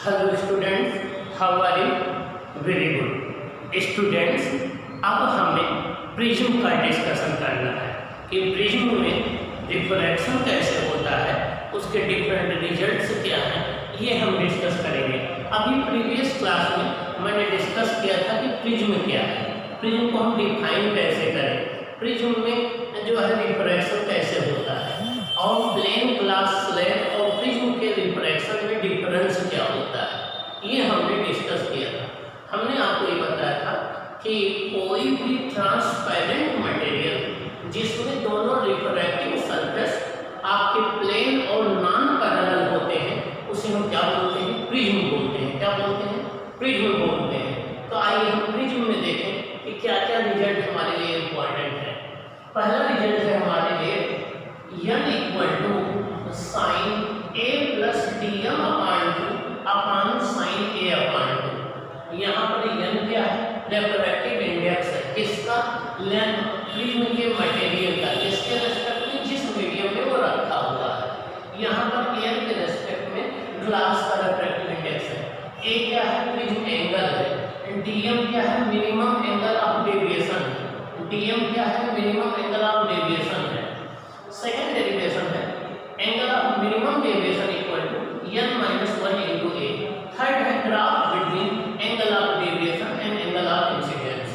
Hello students, how are you? Very good students. अब हमें prism का डिस्कशन करना है कि प्रिज्म में रिफ्रैक्शन कैसे होता है, उसके डिफरेंट रिजल्ट्स क्या हैं, ये हम डिस्कस करेंगे। अभी प्रीवियस क्लास में मैंने डिस्कस किया था कि प्रिज्म क्या है, प्रिज्म को हम डिफाइन कैसे करें, प्रिज्म में जो है रिफ्रैक्शन कैसे होता है, और प्लेन ग्लास स्लैब और प्रिज्म के रिफ्रैक्शन में डिफरेंस क्या होता है, ये हमने डिस्कस किया था। हमने आपको ये बताया था कि कोई भी ट्रांसपेरेंट मटेरियल जिसमें दोनों रिफ्रैक्टिव सरफेस आपके प्लेन और नॉन पैरेलल होते हैं, उसे हम क्या बोलते हैं? प्रिज्म बोलते हैं। क्या बोलते हैं? प्रिज्म बोलते हैं। तो आइए हम प्रिज्म में देखें कि क्या क्या रिजल्ट हमारे लिए इम्पोर्टेंट है। पहला रिजल्ट है हमारे लिए n = sin a + dm upon sin a अपान 2। यहाँ पर n क्या है? रिफ्रैक्टिव इंडेक्स है। किसका? प्रिज्म के मटेरियल का। किसके रेस्पेक्ट में? जिस मीडियम में वो रखा हुआ है। यहाँ पर एयर के रेस्पेक्ट में ग्लास का रिफ्रैक्टिव इंडेक्स है। a क्या है? प्रिज्म एंगल है। dm क्या है? मिनिमम एंगल ऑफ डेविएशन है। dm क्या है? मिनिमम एंगल ऑफ डेविएशन है। सेकेंड डेरिवेशन है angle of minimum deviation equal to n - 1 into a। Third है graph between angle of deviation and angle of incidence.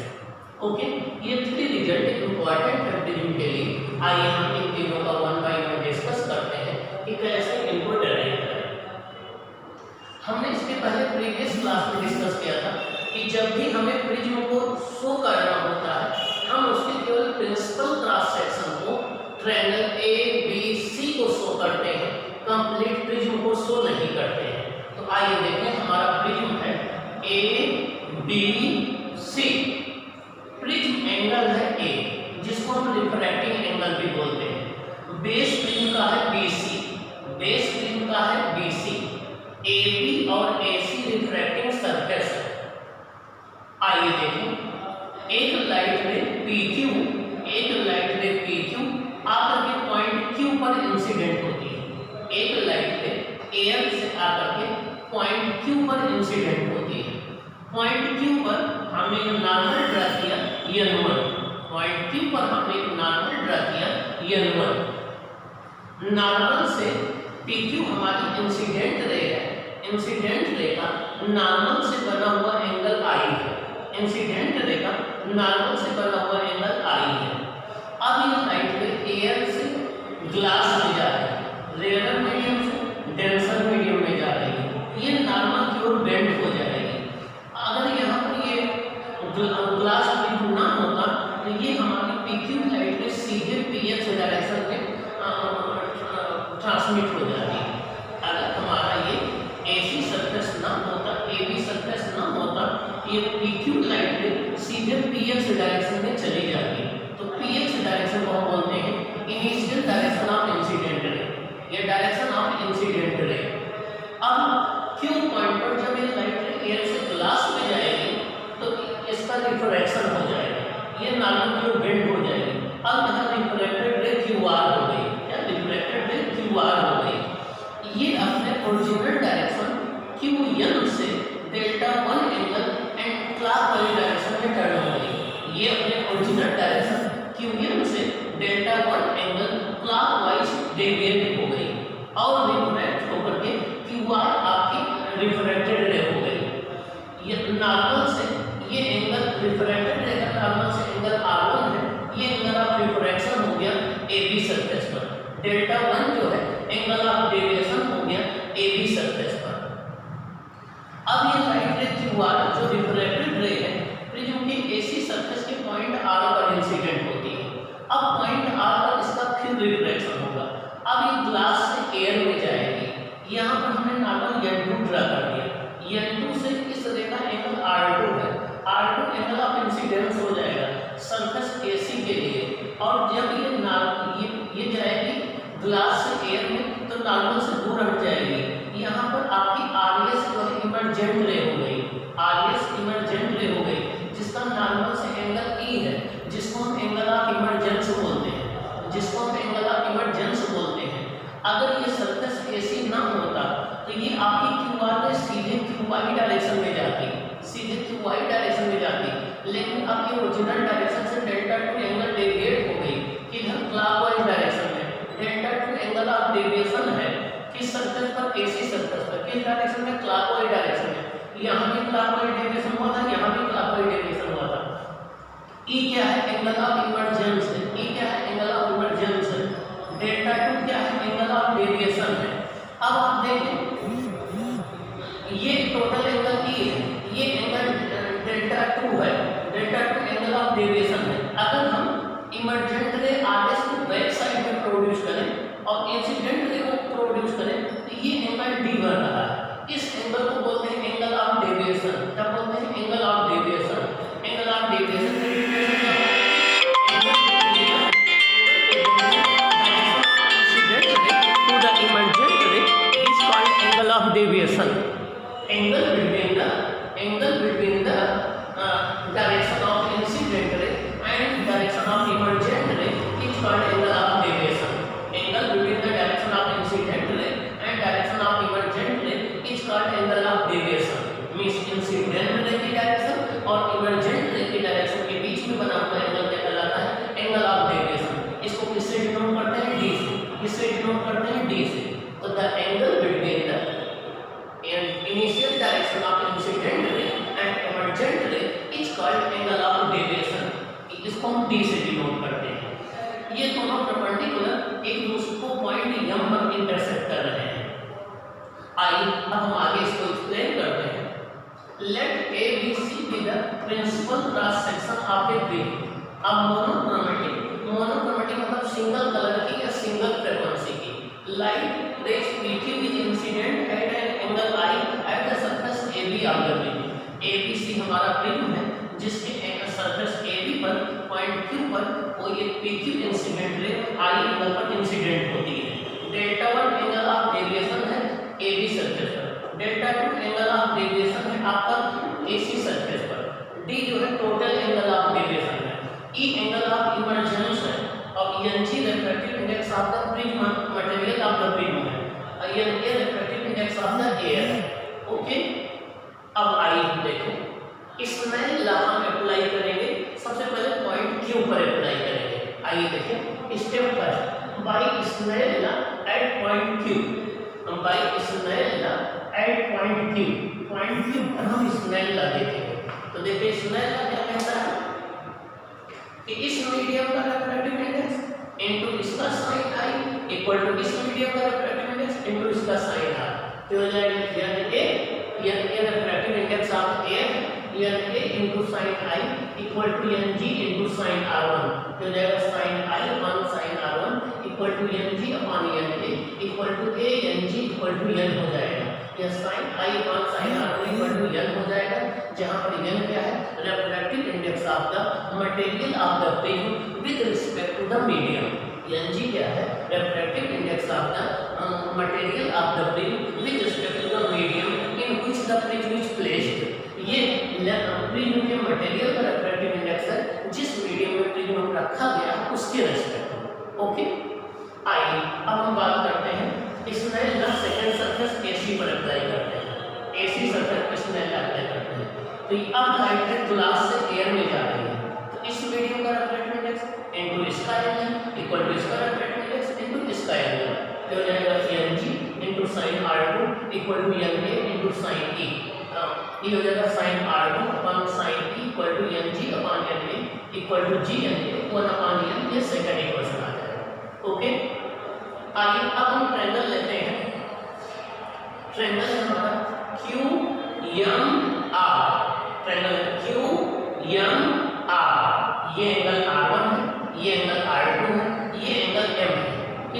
Okay, ये three result important है prism के लिए। आइए हम इन तीनों का वन बाय वन डिस्कस करते हैं कि कैसे इनको डिराइव करें। हमने इसके पहले प्रीवियस क्लास में डिस्कस किया था कि जब भी हमें प्रिज्म को शो करना होता है, हम उसके केवल प्रिंसिपल क्रॉस सेक्शन को ट्रायंगल ए बी सी को शो करते हैं, कंप्लीट प्रिज्म को शो नहीं करते हैं। तो आइए देखें, हमारा प्रिज्म है A B C. Prism angle है ए, जिसको हम रिफ्रैक्टिंग एंगल भी बोलते हैं। बेस प्रिज्म का है बीसी, बेस प्रिज्म का है बीसी। ए बी और ए सी रिफ्रैक्टिंग सरफेस है। आइए देखें, एक लाइट रे PQ, एक लाइट रे PQ आकर के पॉइंट Q पर इंसिडेंट होती है। एक लाइट रे एयर से आकर के पॉइंट Q पर इंसिडेंट होती है। पॉइंट Q पर हमने जो नॉर्मल ड्रा किया n1, पॉइंट Q पर हमने एक नॉर्मल ड्रा किया n1। नॉर्मल से PQ हमारी इंसिडेंट रे है। इंसिडेंट रे का नॉर्मल से बना हुआ एंगल I है। इंसिडेंट रे का नॉर्मल से बना हुआ एंगल I है। अब ये लाइट रे एयर से ग्लास में जा रही है, रेयर मीडियम से डेंसर मीडियम में जा रही है। ये नॉर्मल की ओर बेंड हो जाएगी। अगर यहाँ पर ये ग्लास प्रिज्म ना होता तो ये हमारी PQ लाइट रे सीधे PH डायरेक्शन में ट्रांसमिट हो जाती है। अगर हमारा ये AC सरफेस ना होता, AB सरफेस ना होता, ये PQ लाइट रे सीधे PH डायरेक्शन में चली जाती है। तो PH डायरेक्शन को हम बोलते हैं initial direction of incident ray, ये डायरेक्शन ऑफ इंसिडेंट रे। अब Q पॉइंट पर जब ये लाइट रे एयर से ग्लास में जाएगी तो इसका रिफ्रैक्शन हो जाएगा, ये नॉर्मल की ओर बेंड हो जाएगी। अब यहाँ रिफ्रैक्टेड रे QR हो गई। क्या? रिफ्रैक्टेड रे QR हो गई। ये अपने ओरिजिनल डायरेक्शन QN से Δ1 एंगल एंड क्लॉकवाइज डायरेक्शन में टर्न हो गई। ये अपने ओरिजिनल डायरेक्शन QN से Δ1 एंगल क्लॉकवाइज डेविएट हो गई और रिफ्रैक्ट होकर के QR आपकी रिफ्रैक्टेड रे हो गई। ये नॉर्मल से ये एंगल रिफ्रैक्टेड रे का नॉर्मल से एंगल R1 है, ये एंगल ऑफ रिफ्रैक्शन हो गया AB सरफेस पर। Δ1 जो है एंगल ऑफ डेविएशन हो गया AB सरफेस पर। अब ये लाइट रे QR जो रिफ्रैक्टेड रे है प्रिज्म के AC सरफेस के पॉइंट R पर इंसिडेंट होती है। अब पॉइंट R पर इसका फिर रिफ्रैक्शन होगा। अब ये ग्लास से एयर में जाएगी। यहाँ पर हमने नॉर्मल n2 ड्रा कर दिया। n2 से इस रे का एंगल R2 है। R2 एंगल ऑफ इंसिडेंस हो जाएगा सरफेस AC के लिए। और जब ये जाएगी ग्लास से एयर में तो नॉर्मल से दूर हट जाएगी। यहाँ पर आपकी RS जो है इमर्जेंट रे हो गई। RS इमर्जेंट रे हो गई, जिसका नॉर्मल से एंगल E है, जिसको हम एंगल ऑफ इमर्जेंस बोलते हैं, जिसको हम एंगल ऑफ इमर्जेंस बोलते हैं। अगर ये सर्कस AC ना होता तो ये आपकी QR में सीधे QY डायरेक्शन में जाती, सीधे QY डायरेक्शन में जाती, लेकिन अब ये ओरिजिनल डायरेक्शन से डेल्टा टू एंगल डेविएट हो गई किधर क्लॉकवाइज डायरेक्शन में। Delta two angle of deviation है किस सर्कस पर, AC सर्कस पर, किस डायरेक्शन में, क्लॉकवाइज डायरेक्शन में। यहाँ भी क्लॉकवाइज डेविएशन हुआ था, यहाँ भी क्लॉकवाइज डेविएशन हुआ था। E क्या है, एंगल ऑफ इमर्जेंस है, E क्या है, एंगल ऑफ इमर्जेंस है। डेल्टा टू क्या है, एंगल ऑफ डेविएशन है। अब आप देखें ये टोटल एंगल E है, ये एंगल डेल्टा टू है, delta two angle of deviation है। अगर हम इमर्जेंट रे RS को बैक साइड में प्रोड्यूस करें और इंसिडेंट रे को प्रोड्यूस करें तो ये एंगल D बन रहा है। इस एंगल को बोलते हैं एंगल ऑफ डेविएशन। क्या बोलते हैं, angle of deviation. Angle of deviation deviation, angle between the direction of incident ray and direction of emergent ray is called angle of deviation. Angle between the direction of incident ray and direction of emergent ray is called angle of deviation. Means incident ray की direction और emergent ray की direction के बीच में बना हुआ angle क्या कहलाता है, एंगल ऑफ डेविएशन। इसको किससे डिनोट करते हैं, D से। किससे डिनोट करते हैं, D से। तो the angle between the initial direction of incident ray and emergent ray is called angle of deviation। इसको हम D से डिनोट करते हैं। ये दोनों परपेंडिकुलर एक दूसरे को पॉइंट M पर इंटरसेक्ट कर रहे हैं। आइए अब हम आगे इसको एक्सप्लेन करते हैं। Let ABC be the principal cross section of a tree। अब मोनोक्रोमेटिक मतलब सिंगल कलर की या सिंगल फ्रीक्वेंसी की। Light rays PQ is incident at an angle I at the surface AB of the prism। ABC हमारा prism है जिसके surface AB पर point Q पर कोई एक PQ incident ray I angle पर इंसिडेंट होती है। डेल्टा 1 एंगल ऑफ डेविएशन है AB सरफेस पर, डेल्टा 2 एंगल ऑफ डेविएशन है आपका AC सरफेस पर, D जो है टोटल एंगल ऑफ डेविएशन है, E एंगल ऑफ इमर्जेंस है और NG refractive index of the prism material of the prism है, NA refractive index of the air. Okay, अब आइए हम देखें इसमें लॉ हम अप्लाई करेंगे। सबसे पहले पॉइंट Q पर अप्लाई करेंगे। आइए देखें step first, by Snell law at point Q। हम by Snell law at point Q, point Q पर हम स्नेल लॉ देखेंगे। तो देखिए स्नेल लॉ क्या कहता है कि इस मीडियम का रिफ्रैक्टिव इंडेक्स इनटू इसका sin i इक्वल टू इस मीडियम का रिफ्रैक्टिव इंडेक्स इनटू इसका sin r। तो हो जाएगा n a refractive index of air n a into sin i equal to n g into sin r1। तो हो जाएगा sin i upon sin r1 equal to n g upon n a equal to a n g equal to n हो जाएगा। यह sin i upon sin r1 equal to n हो जाएगा, जहां पर n क्या है, refractive index of the material of the prism with respect to the medium. n g क्या है, refractive index of the material of the prism with respect to the medium in which the prism is placed. ये prism के material का refractive index है जिस medium में prism रखा गया उसके रिस्पेक्ट में। ओके, आइए अब हम बात करते हैं Snell law second surface AC पर अप्लाई करते हैं। AC सरफेस पर स्नेल लॉ अप्लाई करते हैं तो अब हाइड्रेट ग्लास से एयर में जा रही है, तो इस मीडियम का रिफ्रैक्टिव इंडेक्स इनटू इसका एंगल इक्वल टू इसका रिफ्रैक्टिव इंडेक्स इनटू इसका एंगल। तो हो जाएगा Ng into sin r2 equal to Na into sin e। ये हो जाएगा sin r2 upon sin e equal to Ng upon Na equal to Gna 1 upon n। ये second equation आ जाएगा। ओके, आइए अब हम ट्रायंगल लेते हैं। ट्रायंगल है हमारा QMR, ट्रायंगल है QMR। ये एंगल R1 है, ये एंगल R2 है, ये एंगल M है।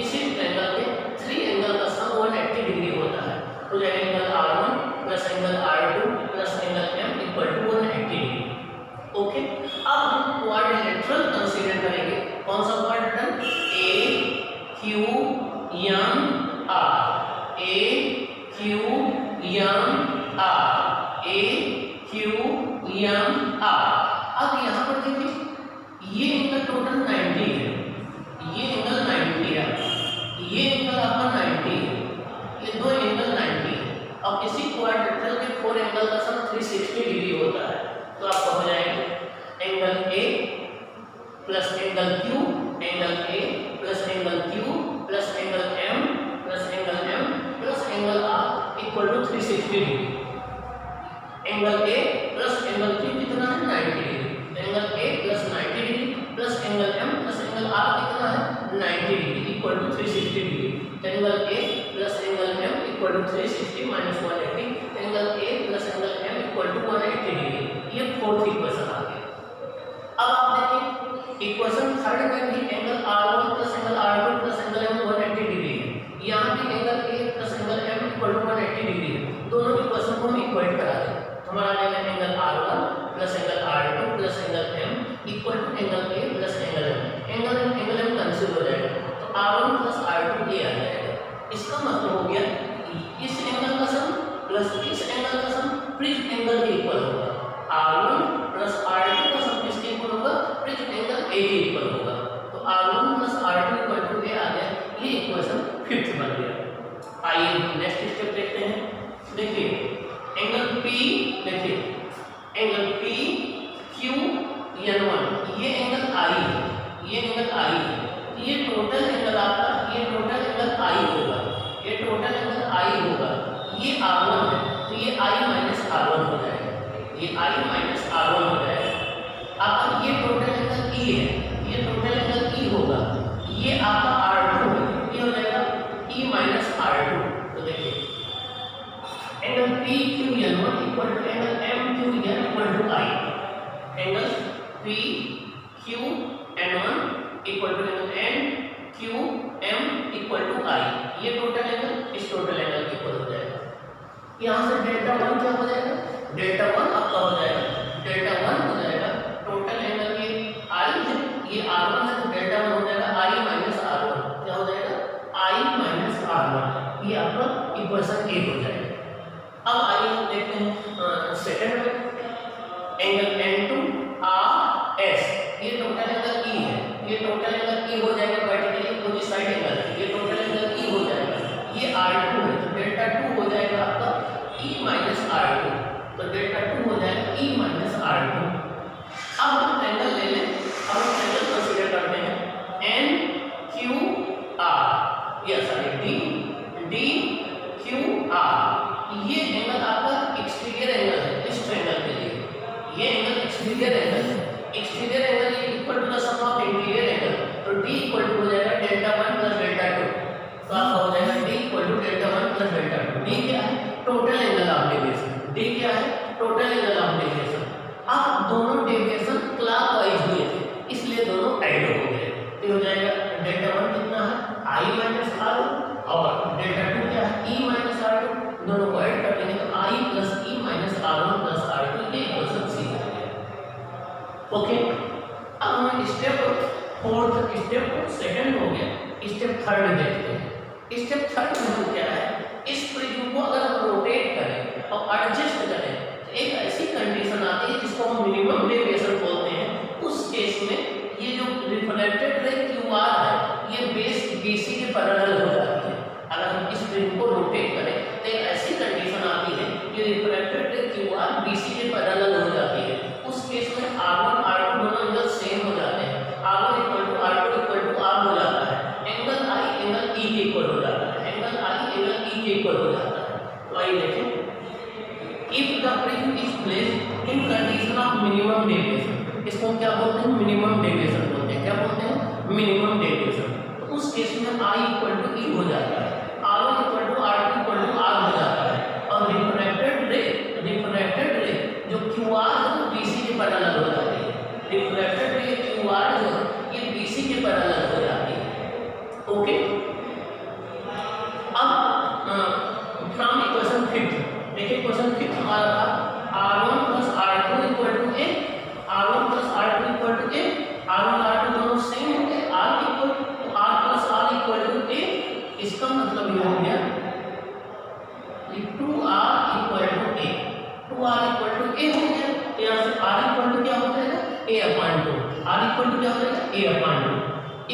इसी ट्रायंगल के 3 एंगल का सम 180 डिग्री होता है। तो जो angle R1 plus angle R2 plus angle M equal to 180 degree. Okay, अब हम क्वाड्रिलेटरल कंसीडर करेंगे। कौन सा क्वाड्रिलेटरल, AQMR, AQMR। अब यहाँ पर देखिए ये एंगल टोटल 90 है, ये एंगल 90 है, ये एंगल आपका और किसी क्वाड्रिलेटरल के 4 एंगल का सम 360 डिग्री होता है। तो आपका हो जाएगा angle A plus angle Q, angle A plus angle Q plus angle M plus angle M plus angle R equal to 360 degree. Angle A plus angle Q कितना है 90 degree, angle A plus 90 degree plus angle M plus angle R कितना है 90 degree equal to 360 degree. Angle A plus angle M equal to 360 minus 180, angle A plus angle M equal to 180 degree. ये fourth equation आ गया। अब आप देखिए equation third में भी angle r1 plus angle r2 plus angle m 180 degree है। यहाँ भी angle a plus angle m equal to 180 degree है। दोनों इक्वेशन को हम इक्वेट करा दें। हमारा आ जाएगा angle r1 plus angle r2 plus angle m equal to angle a plus angle m। Angle m cancel हो जाएगा तो r1 प्लस r2 ये आ जाएगा। इसका मतलब हो गया इस एंगल का सम प्लस इस एंगल का सम प्रिज्म एंगल के इक्वल होगा। r1 प्लस r2 का सम किसके इक्वल होगा, प्रिज्म एंगल a के इक्वल होगा। तो r1 plus r2 equal to a आ गया। ये इक्वेशन फिफ्थ बन गया। आइए नेक्स्ट स्टेप देखते हैं। देखिए एंगल p, देखिए एंगल p q n1 ये एंगल i है, ये एंगल i है। ये टोटल एंगल आपका, ये टोटल एंगल i होगा, ये टोटल एंगल i होगा। ये r1 है तो ये i माइनस r1 हो जाएगा, ये i माइनस r1 हो जाएगा। आपका ये टोटल एंगल e है, ये टोटल एंगल e होगा। ये आपका r2 है, ये हो जाएगा e माइनस r2। तो देखिए angle p q n1 equal to angle m q n equal to i। Angle p q n1 equal to angle n q m equal to i। ये टोटल एंगल इस total angle के equal हो जाएगा। यहाँ से delta 1 क्या हो जाएगा, डेल्टा 1 आपका हो जाएगा, डेल्टा 1 हो जाएगा टोटल एंगल ये i है, ये r1 है तो डेल्टा 1 हो जाएगा i माइनस r1। क्या हो जाएगा i माइनस r1। ये आपका इक्वेशन ए हो जाएगा। अब आइए हम देखते हैं सेकंड में एंगल n2 rs। ये टोटल एंगल e है, ये टोटल एंगल e हो जाएगा वर्टिकली अपोजिट साइड एंगल, ये टोटल एंगल e हो जाएगा। ये r2 है तो डेल्टा 2 हो जाएगा आपका e माइनस r2। तो डेल्टा 2 हो जाएगा e माइनस r2। अब हम एंगल ले लें, अब हम एंगल कंसीडर करते हैं n q r, ये सॉरी d q r। ये एंगल आपका एक्सटीरियर एंगल है इस ट्रायंगल के लिए, ये एंगल एक्सटीरियर एंगल है। Exterior angle equal to the sum of interior angle. तो d इक्वल टू हो जाएगा डेल्टा 1 प्लस डेल्टा 2। तो आपका हो जाएगा d equal to delta 1 plus delta 2। d क्या है, total angle of deviation. d क्या है, टोटल एंगल ऑफ डेविएशन। अब दोनों डेविएशन क्लॉकवाइज हुए थे इसलिए दोनों ऐड हो गए। तो हो जाएगा डेल्टा 1 कितना है i माइनस r1 और डेल्टा 2 क्या है e माइनस r2। दोनों को ऐड कर देंगे तो i plus e minus r1 plus r2 ये इक्वेशन सी हो गया। ओके, अब हम स्टेप फोर्थ, स्टेप सेकंड हो गया, स्टेप थर्ड देखते हैं। स्टेप थर्ड में क्या है, इस प्रिज्म को अगर हम रोटेट करें और एडजस्ट करें तो एक ऐसी कंडीशन आती है जिसको हम मिनिमम डेविएशन बोलते हैं। उस केस में ये जो रिफ्लेक्टेड रे QR है ये बेस BC के पैरेलल हो जाती है। अगर हम इस प्रिज्म को रोटेट करें तो एक ऐसी कंडीशन आती है कि रिफ्लेक्टेड रे QR BC के पैरेलल हो जाती है। उस केस में R1 R2 दोनों एंगल सेम हो जाते हैं। R1 equal to R2 equal to R हो जाता है। एंगल I एंगल E के इक्वल हो जाता है, एंगल I एंगल E के इक्वल हो जाता है। तो आइए देखें, if the prism is placed in condition of minimum deviation, इसको क्या बोलते हैं, मिनिमम डेविएशन बोलते हैं। क्या बोलते हैं, मिनिमम डेविएशन। तो उस केस में I इक्वल टू E हो जाता है, R1 equal to R2 equal to R हो जाता है। और रिफ्लेक्टेड रे जो QR है वो BC के पैरेलल हो जाती है। रिफ्लेक्टेड रे QR जो है ये BC के पैरेलल हो जाती है। ओके, अब फ्रॉम इक्वेशन फिफ्थ देखिए, क्वेश्चन फिफ्थ हमारा था R1 plus R2 equal to A, R1 plus R2 equal to A, R1 R2 दोनों सेम हो गए, R equal to R plus R equal to A। इसका मतलब ये हो गया 2R equal to A, 2R equal to A हो गया। तो यहाँ से R इक्वल टू क्या हो जाएगा, A/2, R इक्वल टू क्या हो जाएगा, A/2।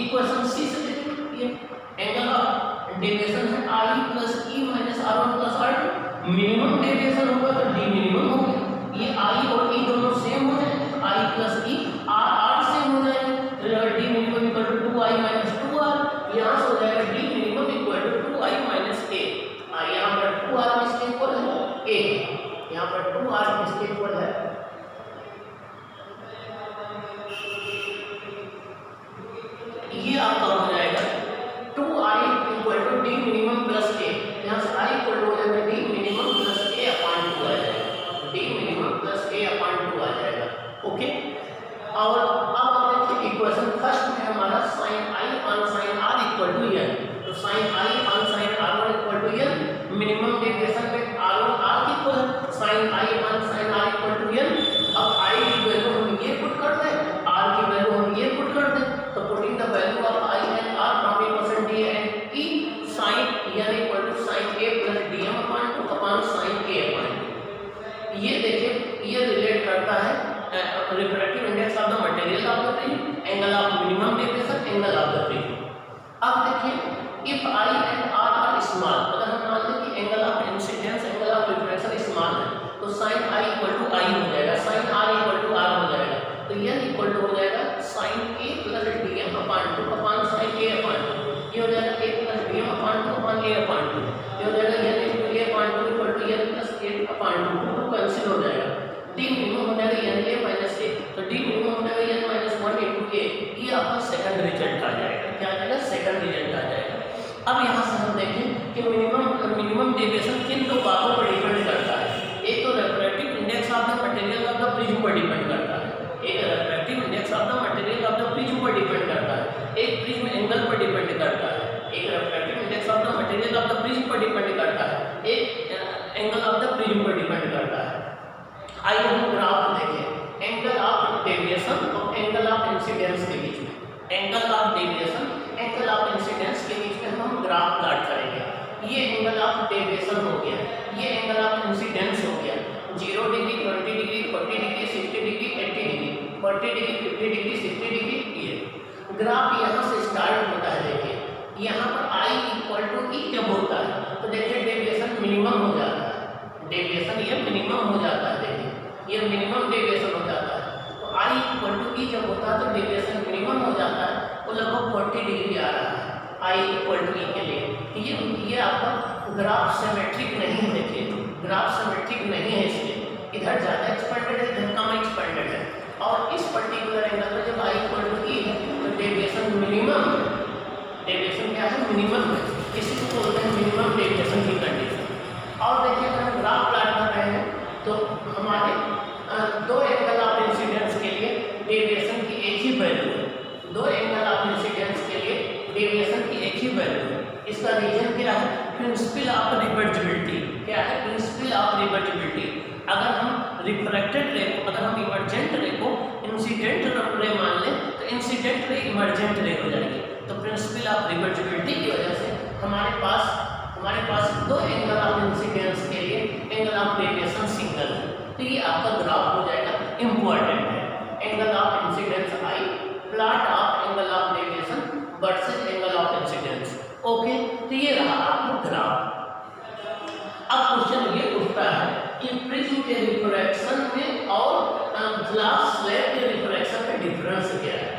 इक्वेशन सी से देखिए, ये एंगल ऑफ डेविएशन है RE plus E minus R1 plus R2। Minimum minimum deviation में आर की इक्वल है sine I one sine R equal to N. अब आई की वैल्यू हम ये पुट कर दें, आर की वैल्यू हम ये पुट कर दें, तो putting the value of I and R from A percent D and E sine N equal to sine A plus D M upon two upon sine A upon two. ये देखिए ये relate करता है refractive index of the material of the prism, angle of minimum deviation, angle of the prism. अब देखिए if I and R are small, अगर हम मान लें कि angle of incidence angle of refraction small है तो sin i equal to I हो जाएगा, sin r equal to r हो जाएगा, तो n इक्वल टू हो जाएगा sin a plus dm upon 2 upon sin a upon 2, ये हो जाएगा a plus dm upon 2 upon a upon 2, ये हो जाएगा n into a upon 2 equal to n plus a upon 2, 2 cancel हो जाएगा, d मिनिमम हो जाएगा n a माइनस a, तो d मिनिमम हो जाएगा n माइनस 1 इनटू a, ये आपका सेकंड रिजल्ट आ जाएगा। क्या आ जाएगा? सेकंड रिजल्ट आ जाएगा। अब यहाँ से हम देखें कि मिनिमम डेविएशन किन दो बातों पर डिपेंड करता है। एक तो refractive index of the material of the prism पर डिपेंड करता है, एक refractive index of the material of the prism पर डिपेंड करता है, एक प्रिज्म एंगल पर डिपेंड करता है, एक refractive index of the material of the prism पर डिपेंड करता है, एक एंगल ऑफ द प्रिज्म पर डिपेंड करता है। आइए हम ग्राफ देखें एंगल ऑफ डेविएशन और एंगल ऑफ इंसिडेंस के बीच में, angle of deviation angle of incidence के बीच में हम ग्राफ प्लॉट करेंगे। ये एंगल ऑफ डेविएशन हो गया, ये एंगल ऑफ इंसिडेंस हो गया, 0 degree 20 degree 40 degree 60 degree 80 degree 40 degree 50 degree 60 degree. ये ग्राफ यहाँ से स्टार्ट होता है। देखिए यहाँ पर आई इक्वल टू ई जब होता है तो देखिए डेविएशन मिनिमम हो जाता है, डेविएशन ये मिनिमम हो जाता है, देखिए ये मिनिमम डेविएशन हो जाता है। तो आई इक्वल टू ई जब होता है तो डेविएशन मिनिमम हो जाता है, वो लगभग 40 डिग्री आ रहा है आई इक्वल टू ई के लिए। ये आपका ग्राफ सिमेट्रिक नहीं है, देखिए ग्राफ सिमेट्रिक नहीं है, इसलिए इधर ज़्यादा एक्सपेंडेड है इधर कम एक्सपेंडेड है। और इस पर्टिकुलर एंगल पर जब आई इक्वल टू ई है तो डेविएशन मिनिमम, डेविएशन क्या है? मिनिमम है, इसी को बोलते हैं मिनिमम डेविएशन की कंडीशन। और देखिए अगर हम ग्राफ प्लॉट कर रहे हैं तो हमारे दो एंगल ऑफ इंसिडेंस के लिए डेविएशन की एक ही वैल्यू है, दो एंगल ऑफ इंसिडेंस के लिए डेविएशन की एक ही वैल्यू है। इसका रीजन क्या है? Principle of reversibility. क्या है? Principle of reversibility. अगर हम रिफ्रैक्टेड रे को, अगर हम इमर्जेंट रे को इंसिडेंट रे मान लें तो इंसिडेंट रे इमर्जेंट रे हो जाएगी। तो प्रिंसिपल ऑफ रिवर्जिबिलिटी की वजह से हमारे पास दो एंगल ऑफ इंसिडेंस के लिए एंगल ऑफ डेविएशन सिंगल है, तो ये आपका ग्राफ हो जाएगा, इंपॉर्टेंट है। Angle of incidence I, plot of angle of deviation versus angle of incidence. Okay, तो ये रहा आपका ग्राफ। अब क्वेश्चन ये उठता है कि प्रिज्म के रिफ्रैक्शन में और ग्लास स्लैब के रिफ्रैक्शन में डिफरेंस क्या है?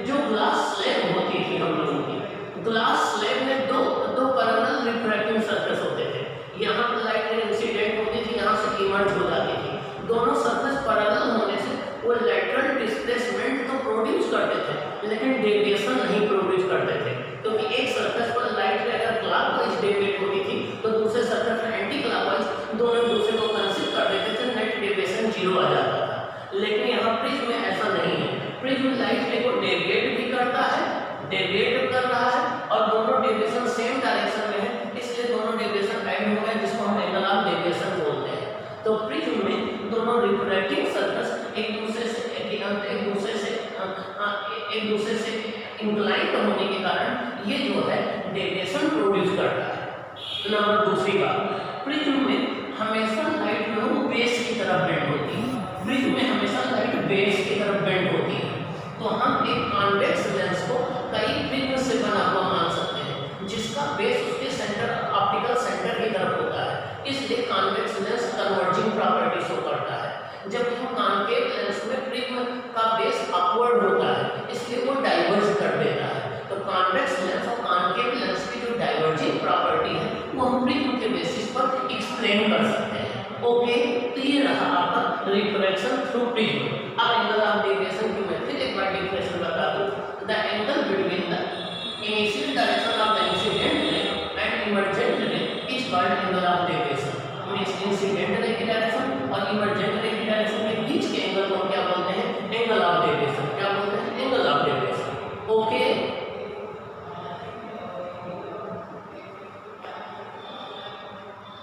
जो ग्लास स्लैब होती थी हम लोगों की, ग्लास स्लैब में दो पैरेलल रिफ्रैक्टिंग सरफेस होते थे, यहाँ पर लाइट इंसिडेंट होती थी, यहाँ से इमर्ज हो जाती थी। दोनों सरफेस पैरेलल होने से वो लैटरल डिस्प्लेसमेंट तो प्रोड्यूस करते थे लेकिन डेविएशन नहीं प्रोड्यूस करते थे, क्योंकि एक सरफेस पर लाइट अगर क्लॉकवाइज डेविएट होती थी तो दूसरे सरफेस पर एंटी क्लॉकवाइज, दोनों दूसरे को कंसीडर कर देते थे, नेट डेविएशन 0 आ जाता था। लेकिन यहाँ प्रिज्म में ऐसा नहीं है, प्रिज्म लाइट को डेविएट भी करता है, डेविएट कर रहा है और दोनों डेविएशन सेम डायरेक्शन में है, इसलिए दोनों डेविएशन टाइम हो गया, जिसको हम एंगल ऑफ डेविएशन बोलते हैं। तो प्रिज्म में दोनों रिफ्रैक्टिंग सरफेस एक दूसरे से इंक्लाइंड होने के कारण ये जो है डेविएशन प्रोड्यूस करता है। नंबर दूसरी बात, प्रिज्म में हमेशा लाइट जो है बेस की तरफ बेंड होती है, प्रिज्म में हमेशा लाइट बेस की तरफ बेंड होती है। तो हम एक कॉन्वेक्स लेंस को कई प्रिज्म से बना हुआ मान सकते हैं, जिसका बेस उसके सेंटर, ऑप्टिकल सेंटर की तरफ होता है, इसलिए convex lens converging property show करता है। जबकि हम कॉन्केव लेंस में प्रिज्म का बेस अपवर्ड होता है, इसलिए वो डाइवर्ज कर देता है। तो कॉन्वेक्स लेंस और कॉन्केव लेंस की जो डाइवर्जिंग प्रॉपर्टी है वो हम प्रिज्म के बेसिस पर एक्सप्लेन कर सकते हैं। ओके, तो ये रहा आपका रिफ्रैक्शन थ्रू प्रिज्म। अब एंगल ऑफ डेविएशन की मैं फिर एक बार डेफिनेशन बता दूं, the angle between the initial direction of the incident ray and emergent रे is called angle of deviation. Means incident ray की डायरेक्शन और इमर्जेंट रे की डायरेक्शन के बीच के एंगल को हम क्या बोलते हैं? Angle of deviation.